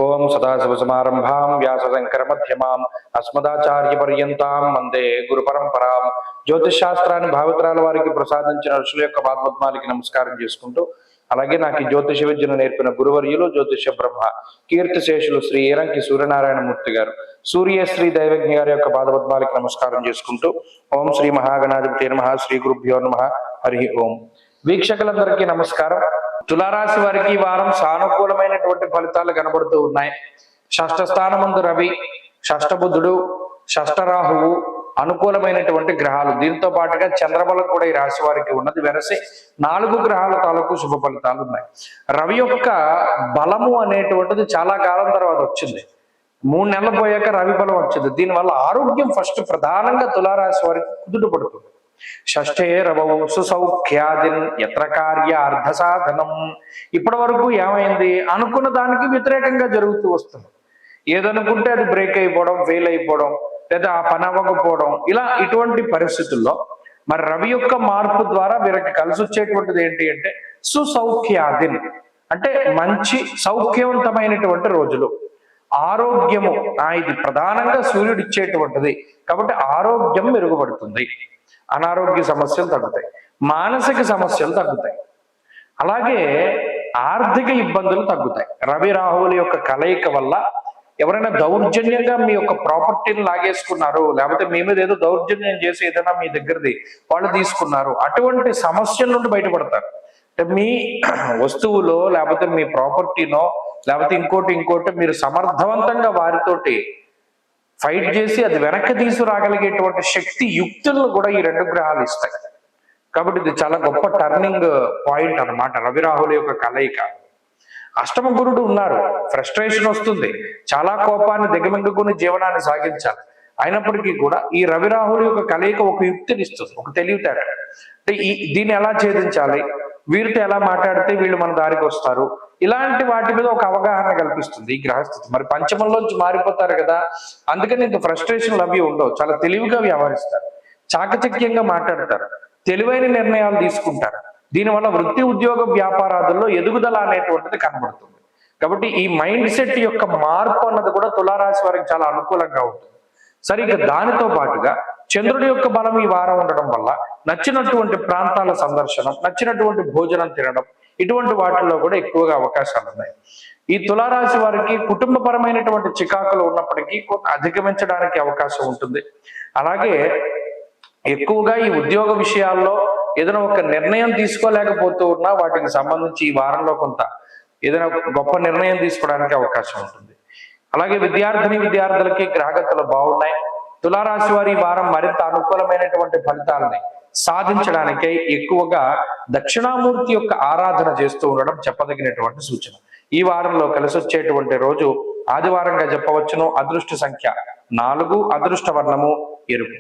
ఓం సదాశివసమారంభాం వ్యాసశంకరమధ్యమాం అస్మదాచార్యపర్యంతాం వందే గురు పరంపరాం. జ్యోతిష్ శాస్త్రాన్ని భావితరాల వారికి ప్రసాదించిన ఋషుల యొక్క పాదపద్మాలకి నమస్కారం చేసుకుంటూ, అలాగే నాకు ఈ జ్యోతిష విద్యను నేర్పిన గురువర్యులు జ్యోతిష బ్రహ్మ కీర్తిశేషులు శ్రీ ఏరంకి సూర్యనారాయణమూర్తి గారు, సూర్యశ్రీ దైవజ్ఞ గారి యొక్క పాదపద్మాలకి నమస్కారం చేసుకుంటూ, ఓం శ్రీ మహాగణాధిపతి నమః, శ్రీ గురుభ్యో నమః, హరి ఓం. వీక్షకులందరికీ నమస్కారం. తులారాశి వారికి ఈ వారం సానుకూలమైనటువంటి ఫలితాలు కనబడుతూ ఉన్నాయి. షష్ఠ స్థానమందు రవి, షష్ఠ బుధుడు, షష్ఠ రాహువు అనుకూలమైనటువంటి గ్రహాలు. దీంతో పాటుగా చంద్రబలం కూడా ఈ రాశి వారికి ఉన్నది. వెరసి 4 గ్రహాల తాలూకు శుభ ఫలితాలు ఉన్నాయి. రవి యొక్క బలము అనేటువంటిది చాలా కాలం తర్వాత వచ్చింది. 3 నెలలు పోయాక రవి బలం వచ్చింది. దీనివల్ల ఆరోగ్యం ఫస్ట్ ప్రధానంగా తులారాశి వారికి కుదుట పడుతుంది. షష్ఠే రవౌ సుసౌఖ్యాదిన్ యత్ర కార్య అర్ధ సాధనం. ఇప్పటి వరకు ఏమైంది, అనుకున్న దానికి వ్యతిరేకంగా జరుగుతూ వస్తుంది. ఏదనుకుంటే అది బ్రేక్ అయిపోవడం, ఫెయిల్ అయిపోవడం, లేదా ఆ పని అవ్వకపోవడం, ఇలా ఇటువంటి పరిస్థితుల్లో మరి రవి యొక్క మార్పు ద్వారా వీరికి కలిసి వచ్చేటువంటిది ఏంటి అంటే సుసౌఖ్యాదిన్, అంటే మంచి సౌఖ్యవంతమైనటువంటి రోజులు. ఆరోగ్యము ఇది ప్రధానంగా సూర్యుడు ఇచ్చేటువంటిది కాబట్టి ఆరోగ్యం మెరుగుపడుతుంది. అనారోగ్య సమస్యలు తగ్గుతాయి, మానసిక సమస్యలు తగ్గుతాయి, అలాగే ఆర్థిక ఇబ్బందులు తగ్గుతాయి. రవి రాహువుల యొక్క కలయిక వల్ల ఎవరైనా దౌర్జన్యంగా మీ యొక్క ప్రాపర్టీని లాగేసుకున్నారు, లేకపోతే మీ మీద ఏదో దౌర్జన్యం చేసి ఏదైనా మీ దగ్గరది వాళ్ళు తీసుకున్నారు, అటువంటి సమస్యల నుండి బయటపడతారు. అంటే మీ వస్తువులో లేకపోతే మీ ప్రాపర్టీనో లేకపోతే ఇంకోటి మీరు సమర్థవంతంగా వారితోటి ఫైట్ చేసి అది వెనక్కి తీసుకురాగలిగేటువంటి శక్తి, యుక్తులను కూడా ఈ 2 గ్రహాలు ఇస్తాయి. కాబట్టి ఇది చాలా గొప్ప టర్నింగ్ పాయింట్ అన్నమాట రవి రాహుల యొక్క కలయిక. అష్టమ గురుడు ఉన్నారు, ఫ్రస్ట్రేషన్ వస్తుంది, చాలా కోపాన్ని దిగమింగుకుని జీవనాన్ని సాగించాలి. అయినప్పటికీ కూడా ఈ రవి రాహుల యొక్క కలయిక ఒక యుక్తిని ఇస్తుంది, ఒక తెలివితేట. అంటే దీన్ని ఎలా ఛేదించాలి, వీరితో ఎలా మాట్లాడితే వీళ్ళు మన దారికి వస్తారు, ఇలాంటి వాటి మీద ఒక అవగాహన కల్పిస్తుంది ఈ గ్రహస్థితి. మరి పంచమంలోంచి మారిపోతారు కదా, అందుకని ఇంత ఫ్రస్ట్రేషన్లు అవి ఉండవు. చాలా తెలివిగా వ్యవహరిస్తారు, చాకచక్యంగా మాట్లాడతారు, తెలివైన నిర్ణయాలు తీసుకుంటారు. దీనివల్ల వృత్తి ఉద్యోగ వ్యాపారాదుల్లో ఎదుగుదల అనేటువంటిది కనబడుతుంది. కాబట్టి ఈ మైండ్ సెట్ యొక్క మార్పు అన్నది కూడా తులారాశి వారికి చాలా అనుకూలంగా ఉంటుంది. సరే, ఇక దానితో పాటుగా చంద్రుడి యొక్క బలం ఈ వారం ఉండడం వల్ల నచ్చినటువంటి ప్రాంతాల సందర్శనం, నచ్చినటువంటి భోజనం తినడం, ఇటువంటి వాటిల్లో కూడా ఎక్కువగా అవకాశాలు ఉన్నాయి. ఈ తులారాశి వారికి కుటుంబపరమైనటువంటి చికాకులు ఉన్నప్పటికీ కొంత అధిగమించడానికి అవకాశం ఉంటుంది. అలాగే ఎక్కువగా ఈ ఉద్యోగ విషయాల్లో ఏదైనా ఒక నిర్ణయం తీసుకోలేకపోతూ ఉన్నా వాటికి సంబంధించి ఈ వారంలో కొంత ఏదైనా గొప్ప నిర్ణయం తీసుకోవడానికి అవకాశం ఉంటుంది. అలాగే విద్యార్థులకి గ్రహగతులు బాగున్నాయి. తులారాశి వారి ఈ వారం మరింత అనుకూలమైనటువంటి ఫలితాలని సాధించడానికై ఎక్కువగా దక్షిణామూర్తి యొక్క ఆరాధన చేస్తూ ఉండడం చెప్పదగినటువంటి సూచన. ఈ వారంలో కలిసి వచ్చేటువంటి రోజు ఆదివారంగా చెప్పవచ్చును. అదృష్ట సంఖ్య 4, అదృష్ట వర్ణము ఎరుపు.